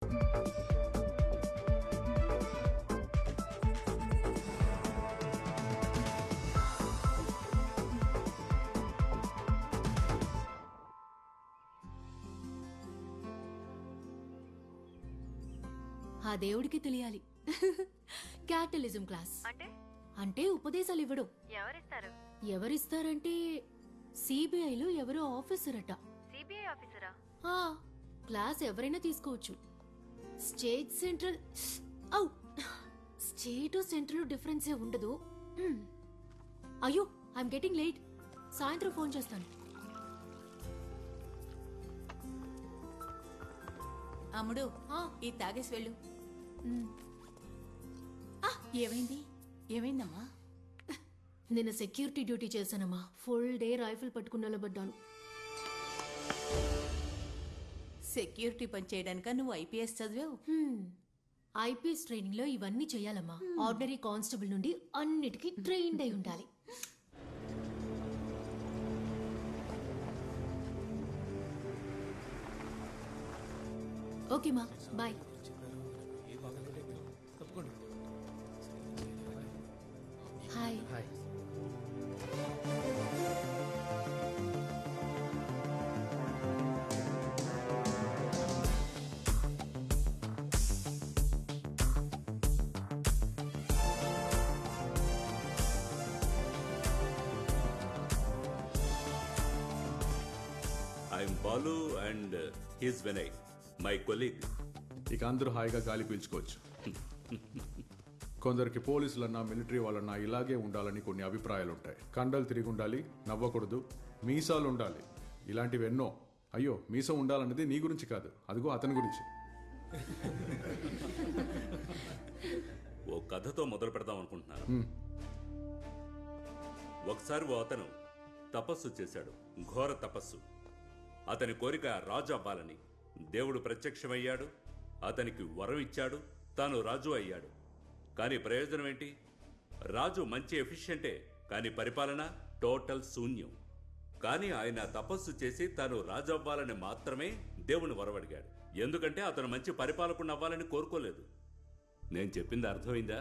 ఆ దేవుడికి తెలియాలి. క్యాటలిజం క్లాస్ అంటే ఉపదేశాలు ఇవ్వడం. ఎవరిస్తారంటే సిబిఐలో ఎవరో ఆఫీసర్ అట. క్లాస్ ఎవరైనా తీసుకోవచ్చు. స్టేట్ సెంట్రల్ స్టేట్ సెంట్రల్ డిఫరెన్సే ఉండదు. అయ్యో ఐఎమ్ గెటింగ్ లేట్. సాయంత్రం ఫోన్ చేస్తాను. అమ్ముడు ఈ తాగేసి వెళ్ళు. ఏమైందమ్మా? నిన్న సెక్యూరిటీ డ్యూటీ చేశానమ్మా. ఫుల్ డే రైఫిల్ పట్టుకుని నిలబడ్డాను. సెక్యూరిటీ పని చేయడానిక నువ్వు ఐపీఎస్ చదివావు? ఐపీఎస్ ట్రైనింగ్ లో ఇవన్నీ చెయ్యాలమ్మా. ఆర్డినరీ కానిస్టేబుల్ నుండి అన్నిటికీ ట్రైన్డ్ అయి ఉండాలి. ఓకే మా, bye. Hi. I'm Balu and he's Vinay, my colleague. ఇక అందరూ హాయిగా గాలి పీల్చుకోవచ్చు. కొందరికి పోలీసులన్నా మిలిటరీ వాళ్ళన్నా ఇలాగే ఉండాలని కొన్ని అభిప్రాయాలు ఉంటాయి. కండలు తిరిగి ఉండాలి, నవ్వకూడదు, మీసాలు ఉండాలి, ఇలాంటివి ఎన్నో. అయ్యో మీసం ఉండాలన్నది నీ గురించి కాదు, అదిగో అతని గురించి. ఓ కథతో మొదలు పెడదాం అనుకుంటున్నాను. ఒకసారి ఓ అతను తపస్సు చేశాడు, ఘోర తపస్సు. అతని కోరిక రాజు అవ్వాలని. దేవుడు ప్రత్యక్షమయ్యాడు, అతనికి వరం ఇచ్చాడు, తాను రాజు అయ్యాడు. కానీ ప్రయోజనం ఏంటి? రాజు మంచి ఎఫిషియంటే, కానీ పరిపాలన టోటల్ శూన్యం. కానీ ఆయన తపస్సు చేసి తాను రాజు అవ్వాలని మాత్రమే దేవుని వరమడిగాడు. ఎందుకంటే అతను మంచి పరిపాలకుడు అవ్వాలని కోరుకోలేదు. నేను చెప్పింది అర్థమైందా?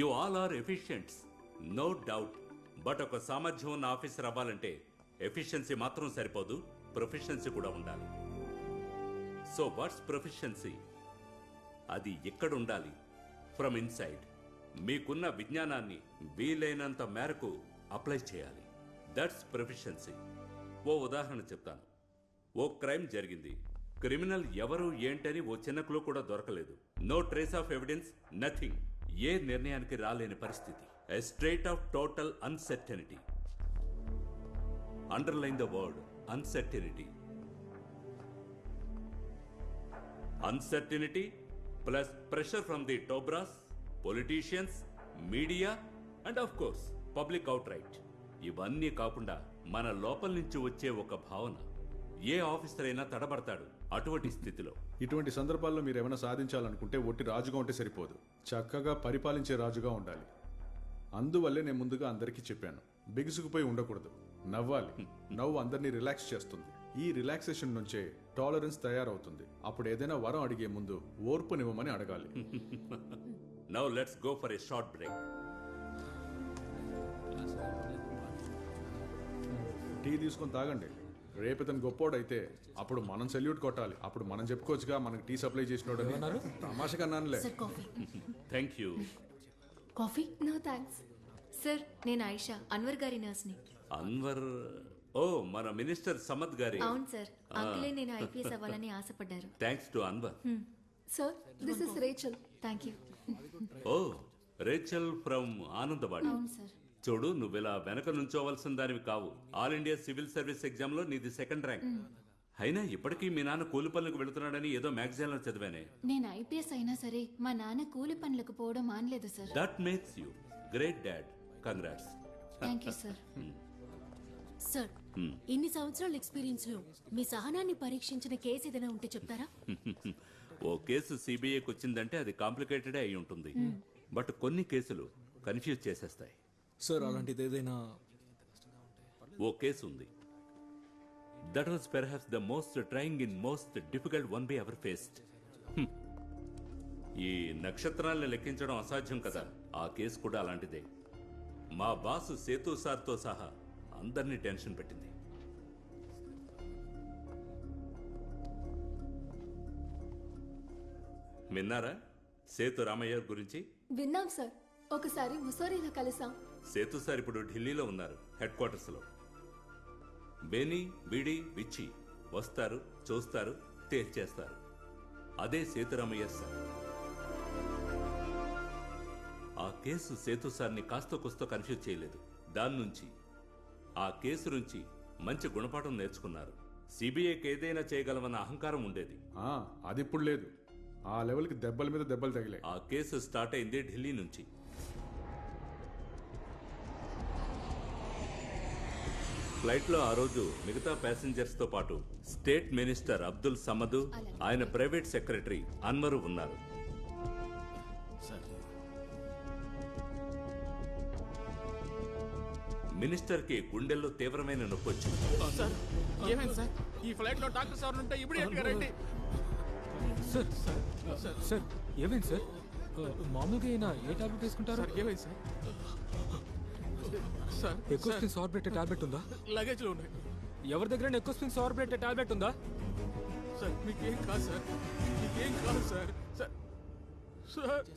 You all are efficients, no doubt. But ఒక సామర్థ్యం ఉన్న ఆఫీసర్ అవ్వాలంటే ఎఫిషియన్సీ మాత్రం సరిపోదు, ప్రొఫెషన్సీ కూడా ఉండాలి. So what's proficiency? అది ఎక్కడ ఉండాలి? From inside. మీకున్న విజ్ఞానాన్ని వీలైనంత మేరకు అప్లై చేయాలి. That's proficiency. ఓ ఉదాహరణ చెప్తాను. ఓ క్రైమ్ జరిగింది. క్రిమినల్ ఎవరు ఏంటని ఓ చిన్న క్లూ కూడా దొరకలేదు. No trace of evidence, nothing. ఏ నిర్ణయానికి రాలేని పరిస్థితి. A state of total uncertainty. Underline the word uncertainty. Uncertainty plus pressure from the top brass, politicians, media and of course public out right. ఇవన్నీ కాకుండా మన లోపల నుంచి వచ్చే ఒక భావన. ఏ ఆఫీసర్ అయినా తడబడతాడు అటువంటి స్థితిలో. ఇటువంటి సందర్భాల్లో మీరు ఏమైనా సాధించాలనుకుంటే ఒట్టి రాజుగా ఉంటే సరిపోదు, చక్కగా పరిపాలించే రాజుగా ఉండాలి. అందువల్లే నేను ముందుగా అందరికీ చెప్పాను, బిగుసుకుపోయి ఉండకూడదు, నవ్వాలి. నవ్వు అందరినీ రిలాక్స్ చేస్తుంది. ఈ రిలాక్సేషన్ నుంచే టాలరెన్స్ తయారవుతుంది. అప్పుడు ఏదైనా వరం అడిగే ముందు ఓర్పునివ్వమని అడగాలి. Now let's go for a short break. Tea తీసుకొని తాగండి. రేపు ఇతను గొప్పోడైతే అప్పుడు మనం సెల్యూట్ కొట్టాలి. అప్పుడు మనం చెప్పుకోవచ్చుగా మనకి టీ సప్లై చేసినోడు. తమాషగా అన్నానులే. Thank you. Coffee? No thanks sir. నేను ఆయిషా, అన్వర్ గారి నర్స్ని. అన్వర్? ఓ, మన మినిస్టర్ సమద్ గారి. అవును సార్. అంకులే నేను ఐపీఎస్ అవ్వాలని ఆశపడ్డారు. Thanks to Anwar. Sir this is Rachel. Thank you. Oh, Rachel from Anandavadi. అవును సార్. చూడు, నువ్విలా వెనక నుంచోవలసిన దానివి కావు. All India civil service exam లో నీది 2nd ర్యాంక్. అయినా ఇప్పటికీ మీ నాన్న కూలి పనులకు వెళుతున్నాడని ఏదో మ్యాగజైన్ లో చదివానే. నేను ఐపీఎస్ అయినా సరే మా నాన్న కూలి పనులకు పోవడం మానలేదు sir. That makes you great dad. Congrats. Thank you sir. Sir, ఇన్ని సంవత్సరాల ఎక్స్పీరియన్స్ లో మీ సహనాన్ని పరీక్షించిన కేసు ఏదైనా ఉంటే చెప్తారా? ఓ కేసు సిబిఐకి వచ్చిందంటే అది కాంప్లికేటెడ్ అయి ఉంటుంది. బట్ కొన్ని కేసులు కన్ఫ్యూజ్ చేసేస్తాయి. సార్ అలాంటిది ఏదైనా? ఓ కేసు ఉంది. That was perhaps the most trying in most difficult one by ever faced. ఈ నక్షత్రాలను లెక్కించడం అసాధ్యం కదా, ఆ కేసు కూడా అలాంటిదే. మా బాసు సేతు సార్తో సహా అందరినీ టెన్షన్ పెట్టింది. విన్నారా సేతు రామయ్య గురించి? విన్నాం సార్, ఒకసారి ముసోరీలో కలిసాం. సేతు సార్ ఇప్పుడు ఢిల్లీలో ఉన్నారు, హెడ్ క్వార్టర్స్ లో. బేనీ, బీడి, విచ్చి వస్తారు, చూస్తారు, తేల్చేస్తారు. అదే సేతురామయ్య సార్. ఆ కేసు సేతు సార్ని కాస్త కుస్తో కన్ఫ్యూజ్ చేయలేదు. దాని నుంచి, ఆ కేసు నుంచి మంచి గుణపాఠం నేర్చుకున్నారు. సిబిఐకి ఏదైనా చేయగలమన్న అహంకారం ఉండేది. అది ఇప్పుడు లేదు. ఆ లెవెల్కి దెబ్బల మీద దెబ్బలు తగిలాయి. ఆ కేసు స్టార్ట్ అయింది ఢిల్లీ నుంచి. ఫ్లైట్లో ఆ రోజు మిగతా ప్యాసింజర్స్తో పాటు స్టేట్ మినిస్టర్ అబ్దుల్ సమద్, ఆయన ప్రైవేట్ సెక్రటరీ అన్వరు ఉన్నారు. మినిస్టర్ కి గుండెల్లో తీవ్రమైన నొప్పి వచ్చింది. ఏమైంది సార్? ఈ ఫ్లైట్ లో డాక్టర్ సార్ ఉంటే ఇమీడియట్ గా రండి. సార్ సార్ ఏమైంది సార్? మామూలుగా అయినా ఏ టాబ్లెట్ వేసుకుంటారు? ఏమైంది sir? Sir Ecosprin sorbate tablet ఉందా? లగేజ్ లో ఉన్నాయి. ఎవరి దగ్గర ఎకోస్పిన్ సార్బేట్ టాబ్లెట్ ఉందా? సార్ మీకేం కాదు సార్, మీకేం కాదు సార్. సార్ సార్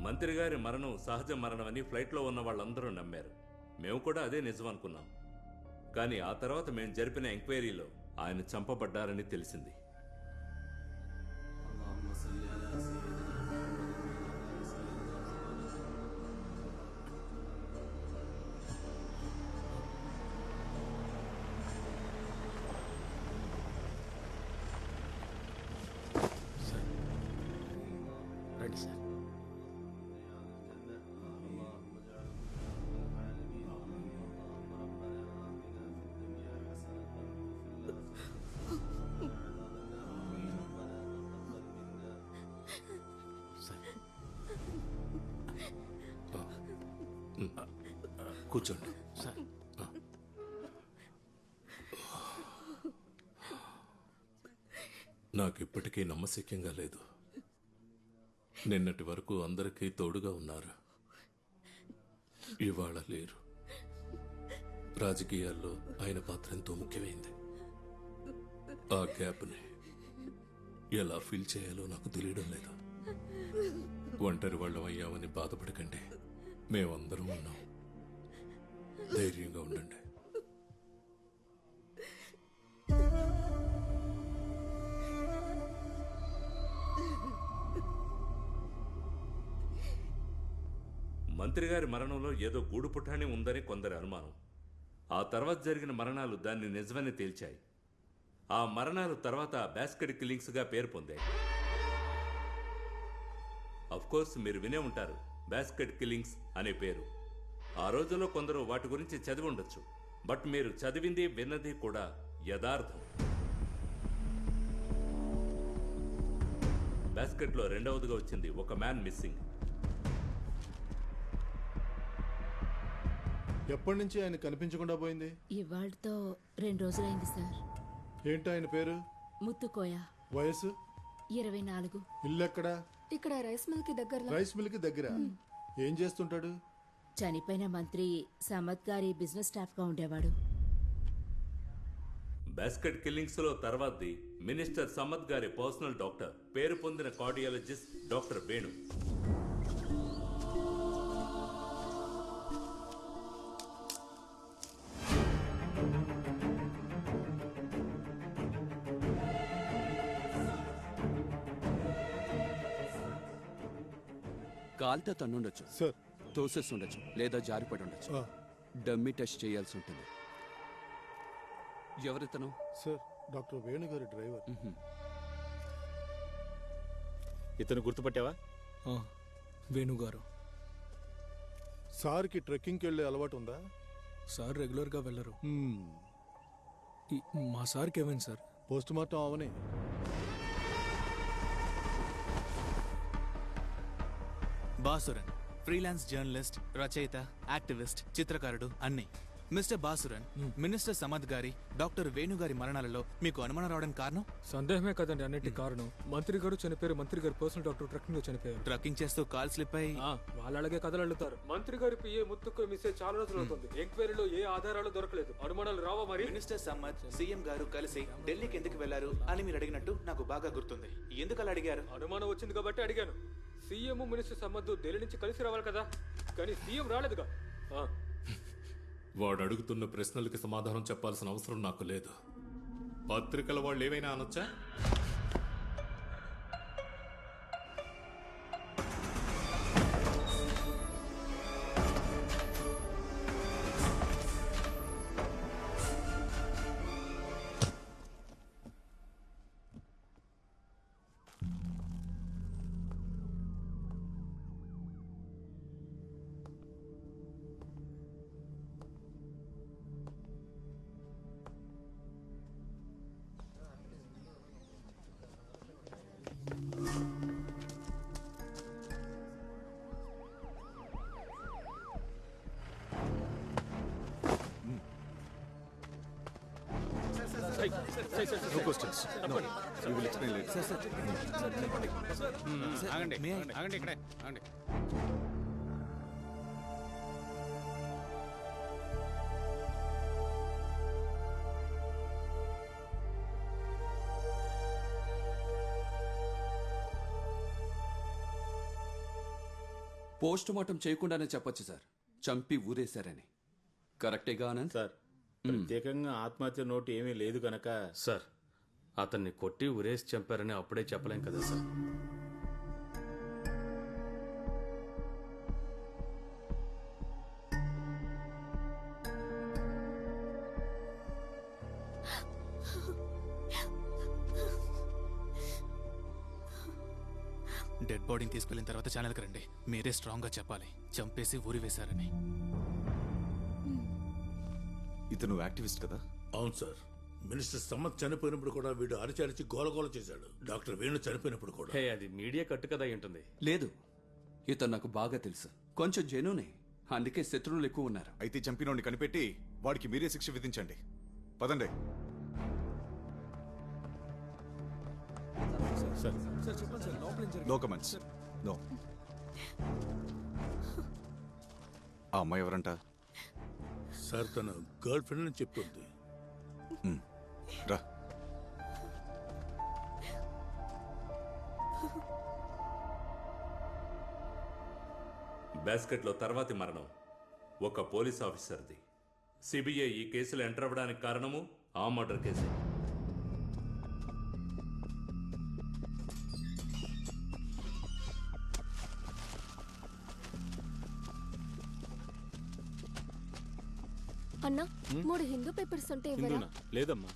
మంత్రి గారి మరణం సహజ మరణమని ఫ్లైట్లో ఉన్న వాళ్ళందరూ నమ్మారు. మేము కూడా అదే నిజం అనుకున్నాం. కానీ ఆ తర్వాత మేము జరిపిన ఎంక్వైరీలో ఆయన చంపబడ్డారని తెలిసింది. రండి సార్. కూర్చోండి. సార్ నాకు ఇప్పటికీ నమ్మశక్యంగా లేదు. నిన్నటి వరకు అందరికీ తోడుగా ఉన్నారు, ఇవాళ లేరు. రాజకీయాల్లో ఆయన పాత్ర ఎంతో ముఖ్యమైంది. ఆ గ్యాప్ని ఎలా ఫిల్ చేయాలో నాకు తెలియడం లేదు. ఒంటరి వాళ్ళం అయ్యామని బాధపడకండి, మేమందరం ఉన్నాం. ధైర్యంగా ఉండండి. మంత్రి గారి మరణంలో ఏదో గూడు పుఠాణి ఉందని కొందరి అనుమానం. ఆ తర్వాత జరిగిన మరణాలు దాన్ని నిజమని తేల్చాయి. ఆ మరణాలు తర్వాత బాస్కెట్ కిల్లింగ్స్ గా పేరు పొందాయి. కోర్స్ మీరు వినే ఉంటారు బాస్కెట్ కిల్లింగ్స్ అనే పేరు. ఆ రోజుల్లో కొందరు వాటి గురించి చదివి ఉండొచ్చు, బట్ మీరు చదివింది విన్నది కూడా యథార్థం. బాస్కెట్లో రెండవదిగా వచ్చింది ఒక మ్యాన్ మిస్సింగ్. ఎప్పటి నుంచి ఆయన కనిపించకుండా పోయింది? ఇవాళతో 2 రోజులైంది సార్. ఏంటి ఆయన పేరు? ముత్తుకోయ. వయసు? 24. ఇల్లు ఎక్కడా? ఇక్కడ రైస్ మిల్ కి దగ్గరలో. రైస్ మిల్ కి దగ్గర. ఏం చేస్తుంటాడు? చనిపోయిన మంత్రి సమద్ గారి బిజినెస్ స్టాఫ్ గా ఉండేవాడు. బాస్కెట్ కిల్లింగ్స్ లో తర్వాతది మినిస్టర్ సమద్ గారి పర్సనల్ డాక్టర్, పేరు పొందిన కార్డియాలజిస్ట్ డాక్టర్ వేణు. కాల్తో తన్నుండొచ్చు సార్. తోసేసి ఉండొచ్చు, లేదా జారిపడి ఉండొచ్చు. డమ్మీ టెస్ట్ చేయాల్సి ఉంటుంది. ఎవరితను? సార్, డాక్టర్ వేణు గారి డ్రైవర్. ఇతను గుర్తుపట్టావా? వేణుగారు. సార్కి ట్రెక్కింగ్కి వెళ్ళే అలవాటు ఉందా? సార్ రెగ్యులర్గా వెళ్ళరు. మా సార్కి ఏమైంది సార్? పోస్ట్ మార్టం అవని. బాసురన్ ఫ్రీలాన్స్ జర్నలిస్ట్, రచయిత, యాక్టివిస్ట్, చిత్రకారుడు అన్ని. మిస్టర్ బాసురన్, మినిస్టర్ సమద్ గారి, డాక్టర్ వేణు గారి మరణాలలో మీకు అనుమానం రావడానికి కారణం? సందేహమే కదండి అన్నిటి కారణం. మంత్రి గారు చనిపోయారు. మంత్రి గారు పర్సనల్ డాక్టర్ ట్రక్కింగ్ లో చనిపోయారు. ట్రక్కింగ్ చేస్తూ కాల్ స్లిప్ అయి వాళ్ళు అలాగే కథలు అల్లుతారు. మంత్రి గారి పిఏ ముత్తుకు మిస్ అయ్యి చాలా రోజులు అవుతుంది. ఎంక్వైరీలో ఏ ఆధారాలు దొరకలేదు. అనుమానాలు రావా మరి? మినిస్టర్ సమద్, సీఎం గారు కలిసి ఢిల్లీకి ఎందుకు వెళ్లారు అని మీరు అడిగినట్టు నాకు బాగా గుర్తుంది. ఎందుకు అలా అడిగారు? అనుమానం వచ్చింది కాబట్టి అడిగాను. సీఎం మినిస్టర్ సమ్మద్దు ఢిల్లీ నుంచి కలిసి రావాలి కదా, కానీ సీఎం రాలేదుగా. వాడు అడుగుతున్న ప్రశ్నలకి సమాధానం చెప్పాల్సిన అవసరం నాకు లేదు. పత్రికల వాళ్ళు ఏమైనా అనొచ్చా? No questions. No. You will explain later. ఆగండి ఇక్కడే ఆగండి. పోస్ట్ మార్టం చేయకుండానే చెప్పొచ్చు సార్, చంపి ఊరేశారని. కరెక్టేగా ఆనంద్? సార్, ప్రత్యేకంగా ఆత్మహత్య నోటు ఏమీ లేదు కనుక. సార్, అతన్ని కొట్టి ఉరేసి చంపారని అప్పుడే చెప్పలేం కదా సార్. డెడ్ బాడీని తీసుకెళ్లిన తర్వాత ఛానల్కి రండి. మీరే స్ట్రాంగ్ గా చెప్పాలి చంపేసి ఊరి వేశారని. ఇతను యాక్టివిస్ట్ కదా? అవును సార్. మినిస్టర్ సమ్మత్ చనిపోయినప్పుడు కూడా వీడు అరిచి గోలగోల చేశాడు. డాక్టర్ వేణు చనిపోయినప్పుడు కూడా. హే, అది మీడియా కట్టు కదా ఉంటుంది. లేదు, ఇతను నాకు బాగా తెలుసు. కొంచెం జెన్యూనే, అందుకే శత్రువులు ఎక్కువ ఉన్నారు. అయితే చంపినోడిని కనిపెట్టి వాడికి మీరే శిక్ష విధించండి. పదండి. No comments. నో. ఆ అమ్మాయి ఎవరంట? సార్, తన గర్ల్ ఫ్రెండ్ అని చెప్తుంది. రా. బాస్కెట్లో తర్వాతి మరణం ఒక పోలీస్ ఆఫీసర్ది. సిబిఐ ఈ కేసులో ఎంటర్ అవ్వడానికి కారణము ఆ మర్డర్ కేసు. అన్నా, 3 హిందూ పేపర్స్ ఉంటే ఇవ్వరా? లేదమ్మా.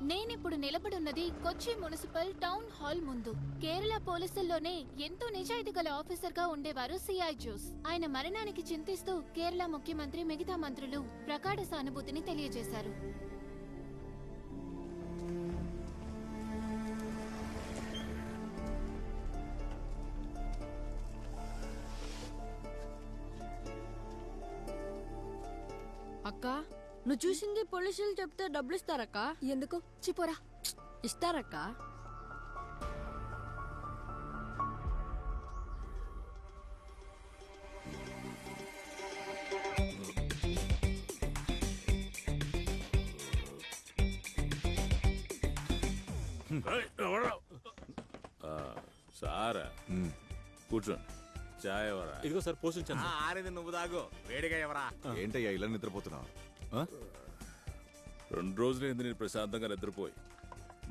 నేనిప్పుడు నిలబడున్నది కొచ్చి మున్సిపల్ టౌన్ హాల్ ముందు. కేరళ పోలీసుల్లోనే ఎంతో నిజాయితీ గల ఆఫీసర్ గా ఉండేవారు సిఐ జోస్. ఆయన మరణానికి చింతిస్తూ కేరళ ముఖ్యమంత్రి మిగతా మంత్రులు ప్రగాఢ సానుభూతిని తెలియజేశారు. అక్క నువ్వు చూసింది పోలీసులు చెప్తే డబ్బులు ఇస్తారక్క? ఎందుకు? చిపోరా. ఇస్తారక్క. సారా కూర్చోండి. చాయ్ ఎవరా? ఇదిగో సార్ పోషించాను. ఆరేది నువ్వు దాగు, వేడిగా ఎవరా? ఏంటయ్యా ఇలా నిద్రపోతున్నావు? 2 రోజులైంది నేను ప్రశాంతంగా నిద్రపోయి.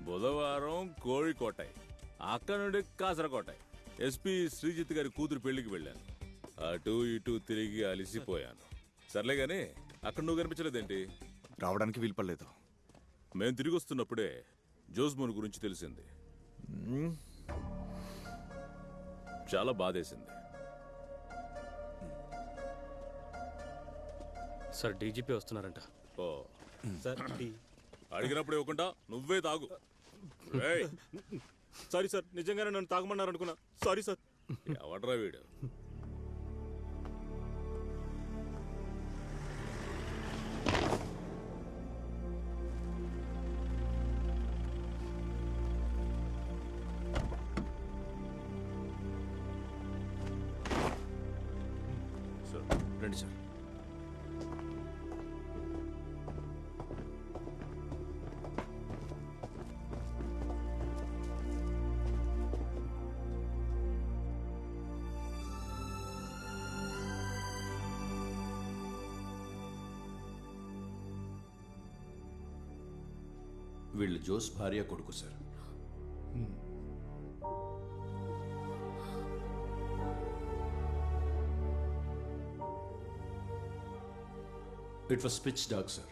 బుధవారం కోഴിకోటాయి, అక్కడ నుండి కాసరకోటాయి. ఎస్పీ శ్రీజిత్ గారి కూతురు పెళ్లికి వెళ్ళాను. అటు ఇటు తిరిగి అలిసిపోయాను. సర్లే గాని అక్కడ నువ్వు కనిపించలేదేంటి? రావడానికి వీలుపడలేదు. మేము తిరిగి వస్తున్నప్పుడే జోస్మోన్ గురించి తెలిసింది. చాలా బాధేసింది. సార్ డీజీపీ వస్తున్నారంట. ఓ సార్ అడిగినప్పుడు ఇవ్వకుండా నువ్వే తాగు. సారీ సార్, నిజంగానే నన్ను తాగమన్నారు అనుకున్నా. Sorry sir. ఎవడ్రా వీడు? రండి సార్. వీళ్ళు జోస్ భార్య కొడుకు sir. It was pitch dark sir.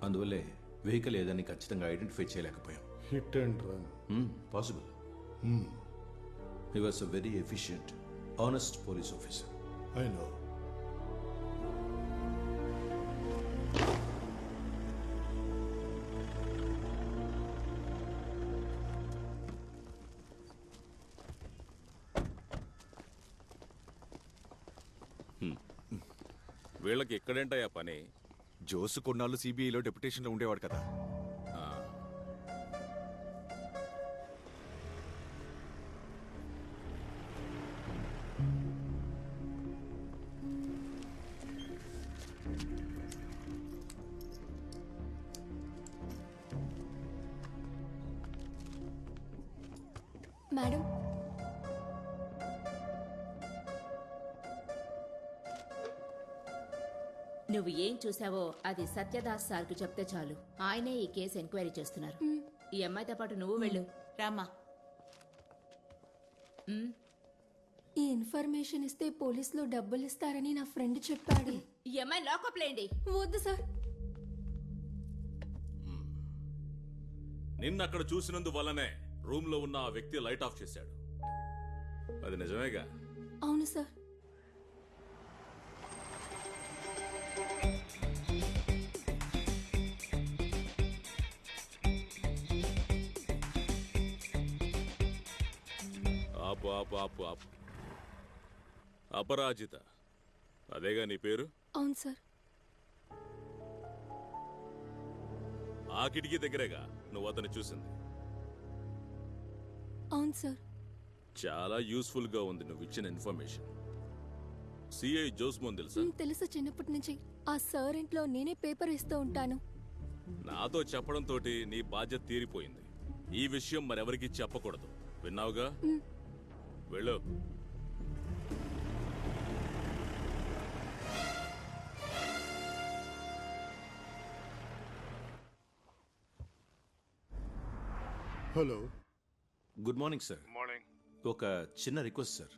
అందువల్లే వెహికల్ ఏదని ఖచ్చితంగా ఐడెంటిఫై చేయలేకపోయాం. Hit and run possible. He was a very efficient, honest police officer. I know. వీళ్ళకి ఎక్కడేంటయ్యా పని? జోసు కొన్నాళ్ళు సిబిఐలో డెప్యుటేషన్లో ఉండేవాడు కదా. మేడం, నువ్వు ఏం చూసావో అది సత్యదాస్ సార్కు చెప్తే చాలు. ఆయనే ఈ కేసు ఎంక్వైరీ చేస్తున్నారు. ఈ అమ్మాయితో పాటు నువ్వు వెళ్ళు. రామ్మా. ఈ ఇన్ఫర్మేషన్ ఇస్తే పోలీసులు డబ్బులు ఇస్తారని నా ఫ్రెండ్ చెప్పాడు. ఈ అమ్మాయి లాకప్ లేండి. వద్దు సార్. నిన్న అక్కడ చూసినందువల్లనే రూమ్ లో ఉన్న ఆ వ్యక్తి లైట్ ఆఫ్ చేశాడు. అది నిజమేగా? అవును సార్. ఆపు ఆపు ఆపు ఆపు. అపరాజిత, అదేగా నీ పేరు? అవును సార్. ఆ కిటికీ దగ్గరేగా నువ్వు అతన్ని చూసింది? అవును సార్. చాలా యూస్ఫుల్ గా ఉంది నువ్వు ఇచ్చిన ఇన్ఫర్మేషన్. సిఐ జోస్మోన్ తెలుసా? తెలుసు, చిన్నప్పటి నుంచి. ఆ సార్ ఇంట్లో నేనే పేపర్ ఇస్తూ ఉంటాను. నాతో చెప్పడంతో నీ బాధ్యత తీరిపోయింది. ఈ విషయం మరెవరికి చెప్పకూడదు, విన్నావుగా? వెళ్ళు. Hello. Good morning sir. Morning. ఒక చిన్న రిక్వెస్ట్ సార్.